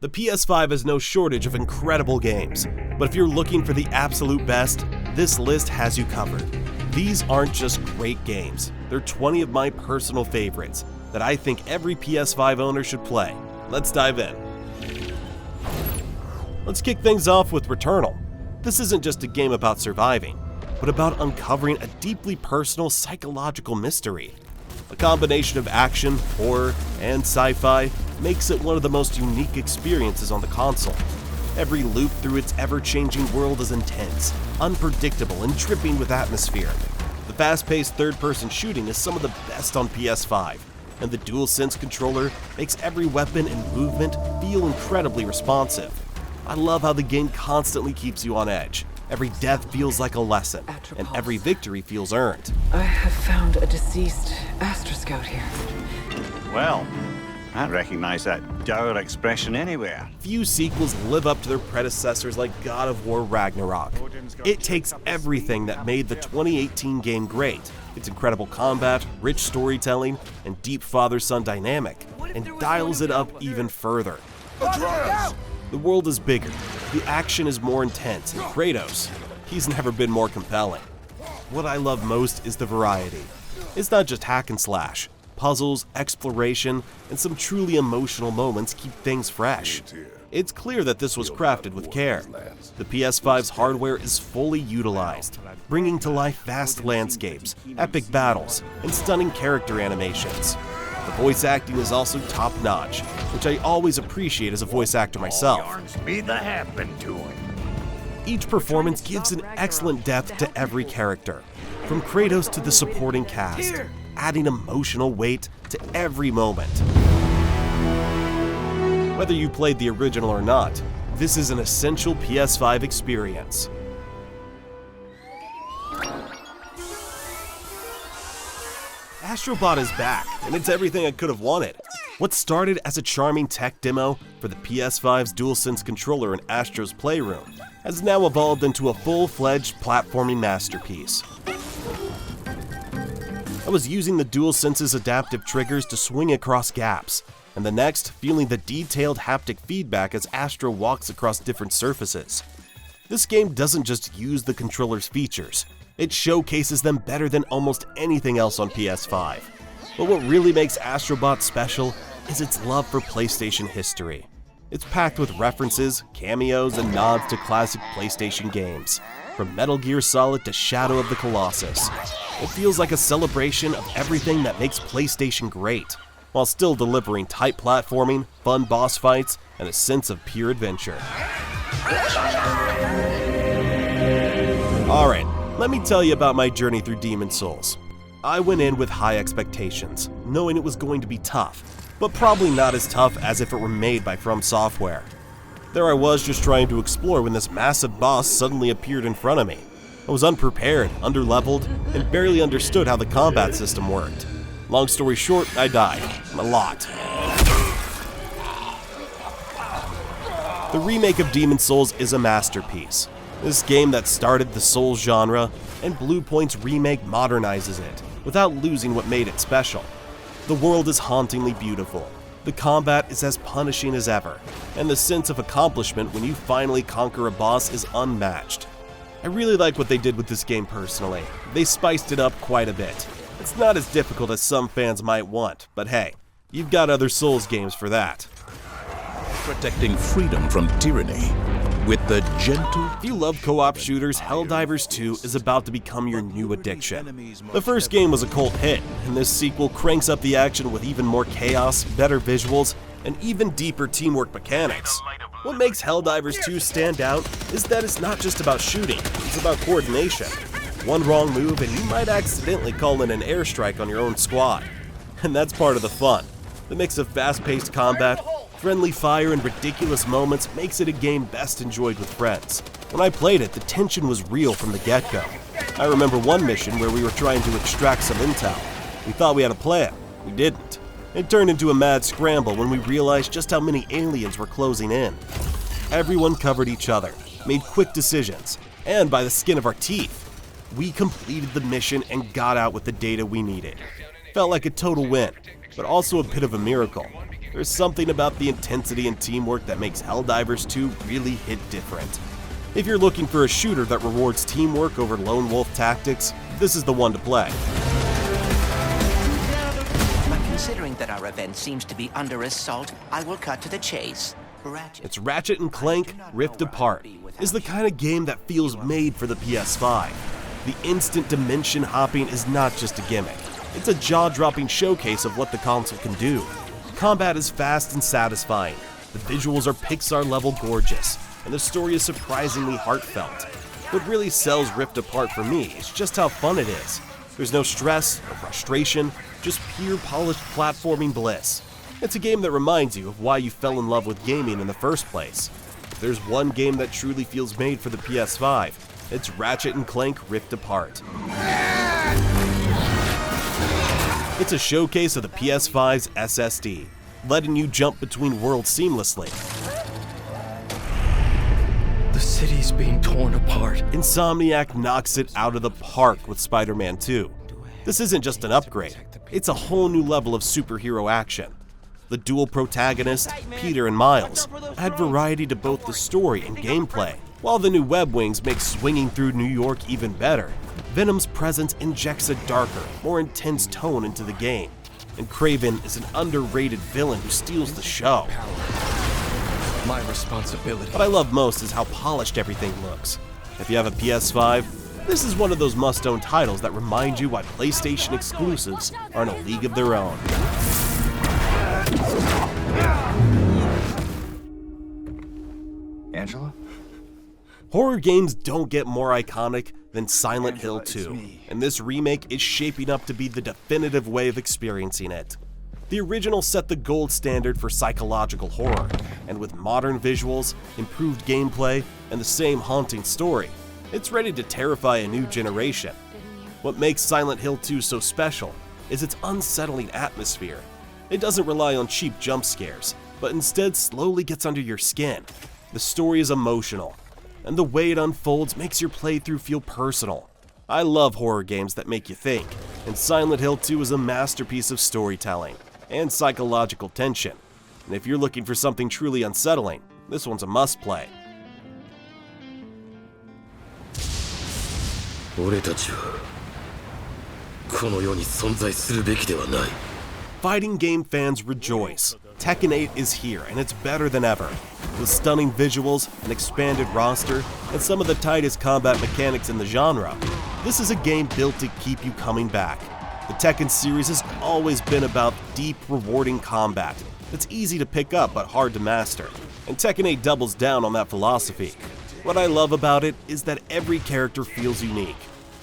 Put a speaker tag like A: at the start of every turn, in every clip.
A: The PS5 has no shortage of incredible games, but if you're looking for the absolute best, this list has you covered. These aren't just great games, they're 20 of my personal favorites that I think every PS5 owner should play. Let's dive in. Let's kick things off with Returnal. This isn't just a game about surviving, but about uncovering a deeply personal psychological mystery. A combination of action, horror, and sci-fi makes it one of the most unique experiences on the console. Every loop through its ever-changing world is intense, unpredictable, and dripping with atmosphere. The fast-paced third-person shooting is some of the best on PS5, and the DualSense controller makes every weapon and movement feel incredibly responsive. I love how the game constantly keeps you on edge. Every death feels like a lesson, and every victory feels earned.
B: I have found a deceased Astro Scout here.
C: Well, I recognize that dour expression anywhere.
A: Few sequels live up to their predecessors like God of War Ragnarok. It takes everything that made the 2018 game great, its incredible combat, rich storytelling, and deep father-son dynamic, and dials it up even further. The world is bigger, the action is more intense, and Kratos, he's never been more compelling. What I love most is the variety. It's not just hack and slash. Puzzles, exploration, and some truly emotional moments keep things fresh. It's clear that this was crafted with care. The PS5's hardware is fully utilized, bringing to life vast landscapes, epic battles, and stunning character animations. The voice acting is also top-notch, which I always appreciate as a voice actor myself. Each performance gives an excellent depth to every character, from Kratos to the supporting cast, adding emotional weight to every moment. Whether you played the original or not, this is an essential PS5 experience. Astro Bot is back, and it's everything I could have wanted. What started as a charming tech demo for the PS5's DualSense controller in Astro's Playroom has now evolved into a full-fledged platforming masterpiece. I was using the DualSense's adaptive triggers to swing across gaps, and the next, feeling the detailed haptic feedback as Astro walks across different surfaces. This game doesn't just use the controller's features, it showcases them better than almost anything else on PS5. But what really makes Astro Bot special is its love for PlayStation history. It's packed with references, cameos, and nods to classic PlayStation games, from Metal Gear Solid to Shadow of the Colossus. It feels like a celebration of everything that makes PlayStation great, while still delivering tight platforming, fun boss fights, and a sense of pure adventure. Alright, let me tell you about my journey through Demon's Souls. I went in with high expectations, knowing it was going to be tough, but probably not as tough as if it were made by From Software. There I was just trying to explore when this massive boss suddenly appeared in front of me. I was unprepared, underleveled, and barely understood how the combat system worked. Long story short, I died. A lot. The remake of Demon's Souls is a masterpiece. This game that started the Souls genre, and Bluepoint's remake modernizes it, without losing what made it special. The world is hauntingly beautiful. The combat is as punishing as ever, and the sense of accomplishment when you finally conquer a boss is unmatched. I really like what they did with this game personally. They spiced it up quite a bit. It's not as difficult as some fans might want, but hey, you've got other Souls games for that.
D: Protecting freedom from tyranny with the gentle...
A: If you love co-op shooters, Helldivers 2 is about to become your new addiction. The first game was a cult hit, and this sequel cranks up the action with even more chaos, better visuals, and even deeper teamwork mechanics. What makes Helldivers 2 stand out is that it's not just about shooting, it's about coordination. One wrong move and you might accidentally call in an airstrike on your own squad. And that's part of the fun. The mix of fast-paced combat, friendly fire, and ridiculous moments makes it a game best enjoyed with friends. When I played it, the tension was real from the get-go. I remember one mission where we were trying to extract some intel. We thought we had a plan. We didn't. It turned into a mad scramble when we realized just how many aliens were closing in. Everyone covered each other, made quick decisions, and by the skin of our teeth, we completed the mission and got out with the data we needed. Felt like a total win, but also a bit of a miracle. There's something about the intensity and teamwork that makes Helldivers 2 really hit different. If you're looking for a shooter that rewards teamwork over lone wolf tactics, this is the one to play.
E: But considering that our event seems to be under assault, I will cut to the chase.
A: It's Ratchet and Clank Rift Apart is the kind of game that feels made for the PS5. The instant dimension hopping is not just a gimmick. It's a jaw-dropping showcase of what the console can do. Combat is fast and satisfying, the visuals are Pixar-level gorgeous, and the story is surprisingly heartfelt. What really sells Rift Apart for me is just how fun it is. There's no stress, no frustration, just pure polished platforming bliss. It's a game that reminds you of why you fell in love with gaming in the first place. If there's one game that truly feels made for the PS5, it's Ratchet and Clank Rift Apart. It's a showcase of the PS5's SSD, letting you jump between worlds seamlessly.
F: The city's being torn apart.
A: Insomniac knocks it out of the park with Spider-Man 2. This isn't just an upgrade, it's a whole new level of superhero action. The dual protagonists, Peter and Miles, add variety to both the story and gameplay, while the new web wings make swinging through New York even better. Venom's presence injects a darker, more intense tone into the game, and Kraven is an underrated villain who steals the show.
F: My responsibility.
A: What I love most is how polished everything looks. If you have a PS5, this is one of those must-own titles that remind you why PlayStation exclusives are in a league of their own.
F: Angela?
A: Horror games don't get more iconic than Silent Hill 2, and this remake is shaping up to be the definitive way of experiencing it. The original set the gold standard for psychological horror, and with modern visuals, improved gameplay, and the same haunting story, it's ready to terrify a new generation. What makes Silent Hill 2 so special is its unsettling atmosphere. It doesn't rely on cheap jump scares, but instead slowly gets under your skin. The story is emotional, and the way it unfolds makes your playthrough feel personal. I love horror games that make you think, and Silent Hill 2 is a masterpiece of storytelling and psychological tension. And if you're looking for something truly unsettling, this one's a must-play. Fighting game fans rejoice. Tekken 8 is here, and it's better than ever. With stunning visuals, an expanded roster, and some of the tightest combat mechanics in the genre, this is a game built to keep you coming back. The Tekken series has always been about deep, rewarding combat. It's easy to pick up but hard to master, and Tekken 8 doubles down on that philosophy. What I love about it is that every character feels unique.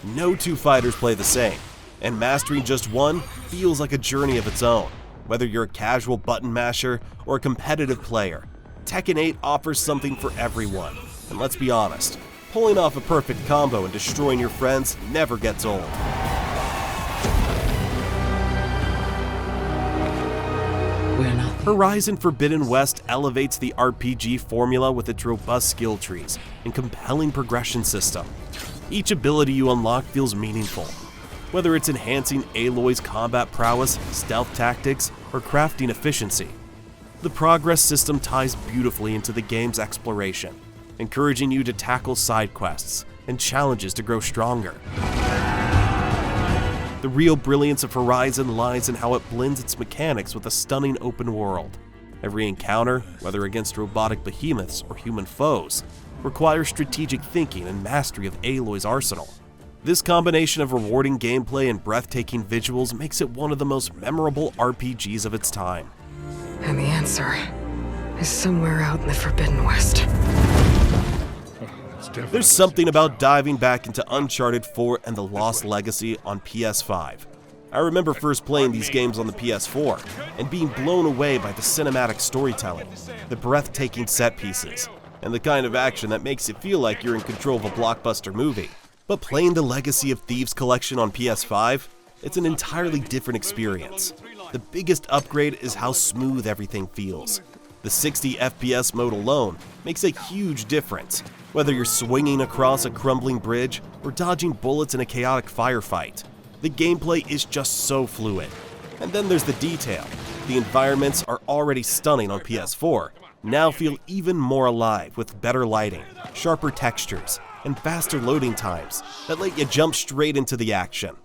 A: No two fighters play the same, and mastering just one feels like a journey of its own. Whether you're a casual button masher or a competitive player, Tekken 8 offers something for everyone. And let's be honest, pulling off a perfect combo and destroying your friends never gets old. Horizon Forbidden West elevates the RPG formula with its robust skill trees and compelling progression system. Each ability you unlock feels meaningful. Whether it's enhancing Aloy's combat prowess, stealth tactics, or crafting efficiency, the progress system ties beautifully into the game's exploration, encouraging you to tackle side quests and challenges to grow stronger. The real brilliance of Horizon lies in how it blends its mechanics with a stunning open world. Every encounter, whether against robotic behemoths or human foes, requires strategic thinking and mastery of Aloy's arsenal. This combination of rewarding gameplay and breathtaking visuals makes it one of the most memorable RPGs of its time.
B: And the answer is somewhere out in the Forbidden West.
A: There's something about diving back into Uncharted 4 and The Lost Legacy on PS5. I remember first playing these games on the PS4 and being blown away by the cinematic storytelling, the breathtaking set pieces, and the kind of action that makes it feel like you're in control of a blockbuster movie. But playing the Legacy of Thieves collection on PS5, it's an entirely different experience. The biggest upgrade is how smooth everything feels. The 60 FPS mode alone makes a huge difference, whether you're swinging across a crumbling bridge or dodging bullets in a chaotic firefight. The gameplay is just so fluid. And then there's the detail. The environments are already stunning on PS4, now feel even more alive with better lighting, sharper textures, and faster loading times that let you jump straight into the action.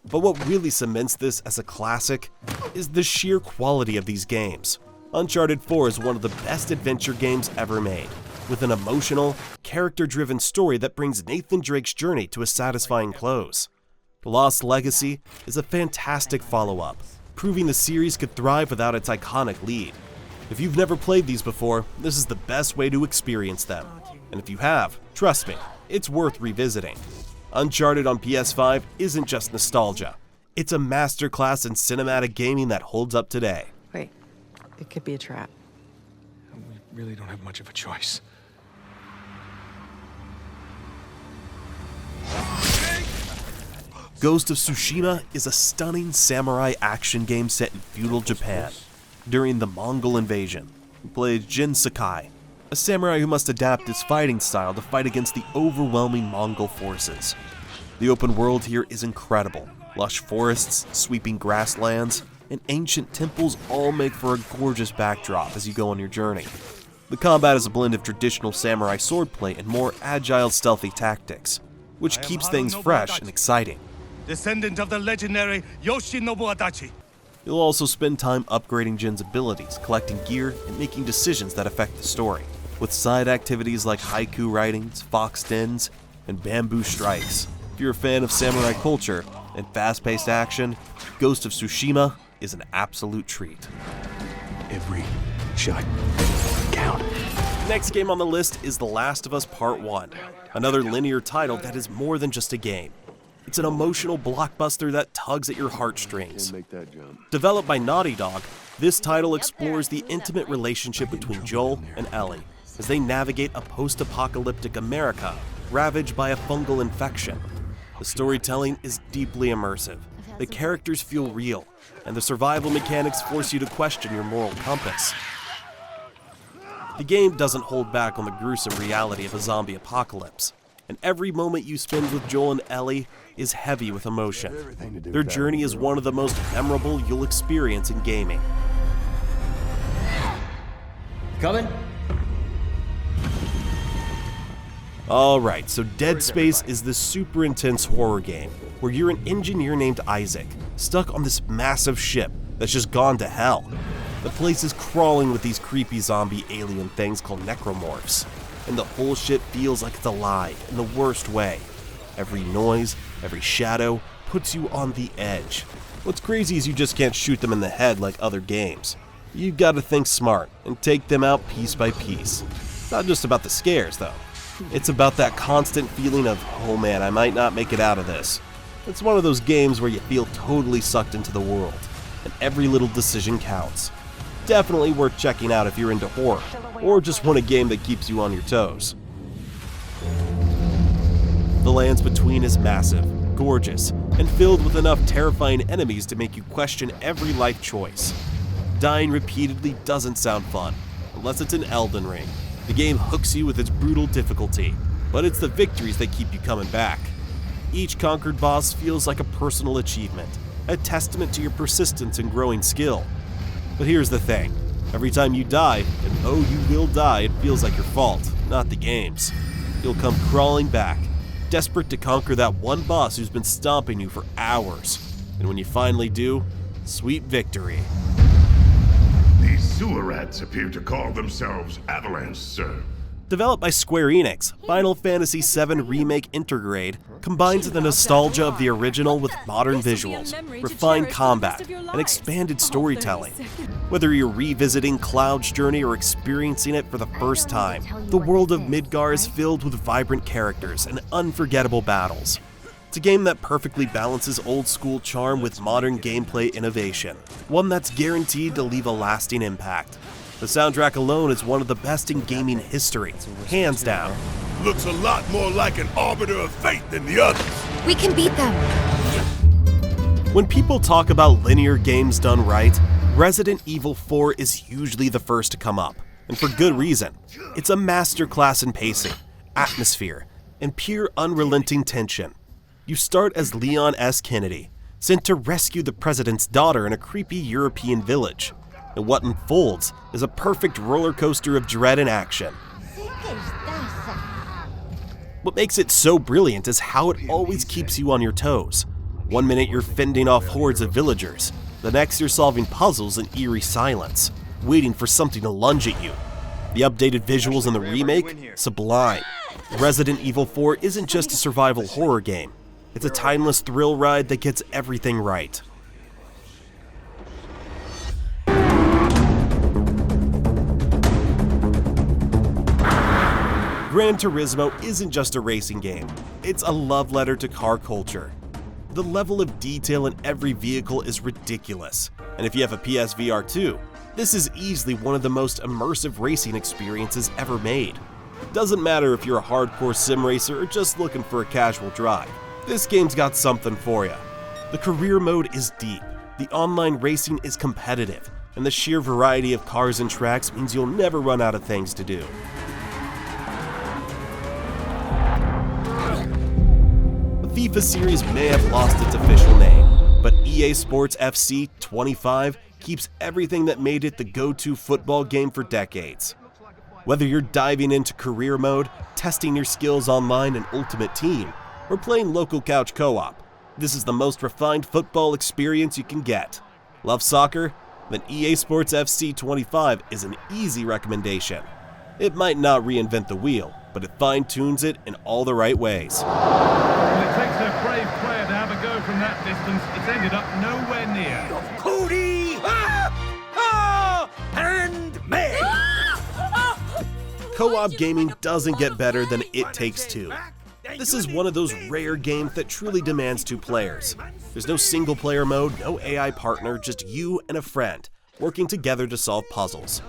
A: But what really cements this as a classic is the sheer quality of these games. Uncharted 4 is one of the best adventure games ever made, with an emotional, character-driven story that brings Nathan Drake's journey to a satisfying close. The Lost Legacy is a fantastic follow-up, proving the series could thrive without its iconic lead. If you've never played these before, this is the best way to experience them. And if you have, trust me, it's worth revisiting. Uncharted on PS5 isn't just nostalgia. It's a masterclass in cinematic gaming that holds up today.
B: Wait, it could be a trap.
F: We really don't have much of a choice.
A: Ghost of Tsushima is a stunning samurai action game set in feudal Japan during the Mongol invasion. You play Jin Sakai, a samurai who must adapt his fighting style to fight against the overwhelming Mongol forces. The open world here is incredible. Lush forests, sweeping grasslands, and ancient temples all make for a gorgeous backdrop as you go on your journey. The combat is a blend of traditional samurai swordplay and more agile, stealthy tactics, which keeps things fresh and exciting.
G: Descendant of the legendary Yoshinobu Adachi.
A: You'll also spend time upgrading Jin's abilities, collecting gear, and making decisions that affect the story, with side activities like haiku writings, fox dens, and bamboo strikes. If you're a fan of samurai culture and fast-paced action, Ghost of Tsushima is an absolute treat.
F: Every shot count.
A: Next game on the list is The Last of Us Part 1, another linear title that is more than just a game. It's an emotional blockbuster that tugs at your heartstrings. Developed by Naughty Dog, this title explores the intimate relationship between Joel and Ellie as they navigate a post-apocalyptic America ravaged by a fungal infection. The storytelling is deeply immersive, the characters feel real, and the survival mechanics force you to question your moral compass. The game doesn't hold back on the gruesome reality of a zombie apocalypse, and every moment you spend with Joel and Ellie is heavy with emotion. Their journey is one of the most memorable you'll experience in gaming.
H: Coming?
A: Alright, so Dead Space is this super intense horror game where you're an engineer named Isaac, stuck on this massive ship that's just gone to hell. The place is crawling with these creepy zombie alien things called necromorphs, and the whole ship feels like it's alive in the worst way. Every noise, every shadow puts you on the edge. What's crazy is you just can't shoot them in the head like other games. You've got to think smart and take them out piece by piece. It's not just about the scares though. It's about that constant feeling of, oh man, I might not make it out of this. It's one of those games where you feel totally sucked into the world, and every little decision counts. Definitely worth checking out if you're into horror, or just want a game that keeps you on your toes. The Lands Between is massive, gorgeous, and filled with enough terrifying enemies to make you question every life choice. Dying repeatedly doesn't sound fun, unless it's in Elden Ring. The game hooks you with its brutal difficulty, but it's the victories that keep you coming back. Each conquered boss feels like a personal achievement, a testament to your persistence and growing skill. But here's the thing, every time you die, and oh you will die, it feels like your fault, not the game's. You'll come crawling back, desperate to conquer that one boss who's been stomping you for hours. And when you finally do, sweet victory.
I: These sewer rats appear to call themselves Avalanche, sir.
A: Developed by Square Enix, Final Fantasy VII Remake Intergrade combines the nostalgia of the original with modern visuals, refined combat, and expanded storytelling. Whether you're revisiting Cloud's journey or experiencing it for the first time, the world of Midgar is filled with vibrant characters and unforgettable battles. It's a game that perfectly balances old-school charm with modern gameplay innovation, one that's guaranteed to leave a lasting impact. The soundtrack alone is one of the best in gaming history, hands down.
I: Looks a lot more like an arbiter of fate than the others.
J: We can beat them.
A: When people talk about linear games done right, Resident Evil 4 is usually the first to come up, and for good reason. It's a masterclass in pacing, atmosphere, and pure unrelenting tension. You start as Leon S. Kennedy, sent to rescue the president's daughter in a creepy European village. And what unfolds is a perfect roller coaster of dread and action. What makes it so brilliant is how it always keeps you on your toes. One minute you're fending off hordes of villagers, the next you're solving puzzles in eerie silence, waiting for something to lunge at you. The updated visuals in the remake? Sublime. Resident Evil 4 isn't just a survival horror game. It's a timeless thrill ride that gets everything right. Gran Turismo isn't just a racing game, it's a love letter to car culture. The level of detail in every vehicle is ridiculous, and if you have a PSVR 2, this is easily one of the most immersive racing experiences ever made. Doesn't matter if you're a hardcore sim racer or just looking for a casual drive, this game's got something for you. The career mode is deep, the online racing is competitive, and the sheer variety of cars and tracks means you'll never run out of things to do. The FIFA series may have lost its official name, but EA Sports FC 25 keeps everything that made it the go-to football game for decades. Whether you're diving into career mode, testing your skills online in Ultimate Team, or playing local couch co-op, this is the most refined football experience you can get. Love soccer? Then EA Sports FC 25 is an easy recommendation. It might not reinvent the wheel, but it fine-tunes it in all the right ways.
G: Well, it takes a brave player to have a go from that distance. It's ended up nowhere near.
H: Cody! And me!
A: Co-op gaming doesn't get better than It Takes Two. This is one of those rare games that truly demands two players. There's no single-player mode, no AI partner, just you and a friend, working together to solve puzzles.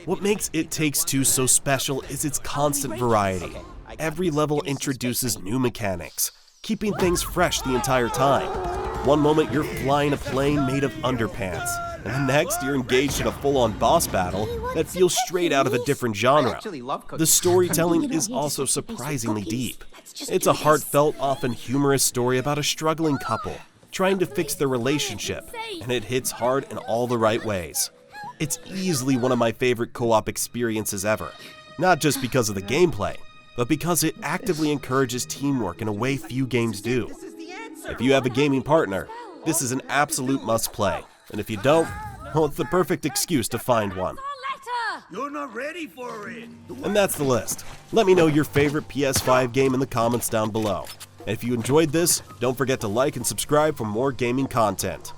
A: What makes It Takes Two so special is its constant variety. Every level introduces new mechanics, keeping things fresh the entire time. One moment you're flying a plane made of underpants, and the next you're engaged in a full-on boss battle that feels straight out of a different genre. The storytelling is also surprisingly deep. It's a heartfelt, often humorous story about a struggling couple trying to fix their relationship, and it hits hard in all the right ways. It's easily one of my favorite co-op experiences ever, not just because of the gameplay, but because it actively encourages teamwork in a way few games do. If you have a gaming partner, this is an absolute must-play, and if you don't, well, it's the perfect excuse to find one.
H: You're not ready for it.
A: And that's the list. Let me know your favorite PS5 game in the comments down below. And if you enjoyed this, don't forget to like and subscribe for more gaming content.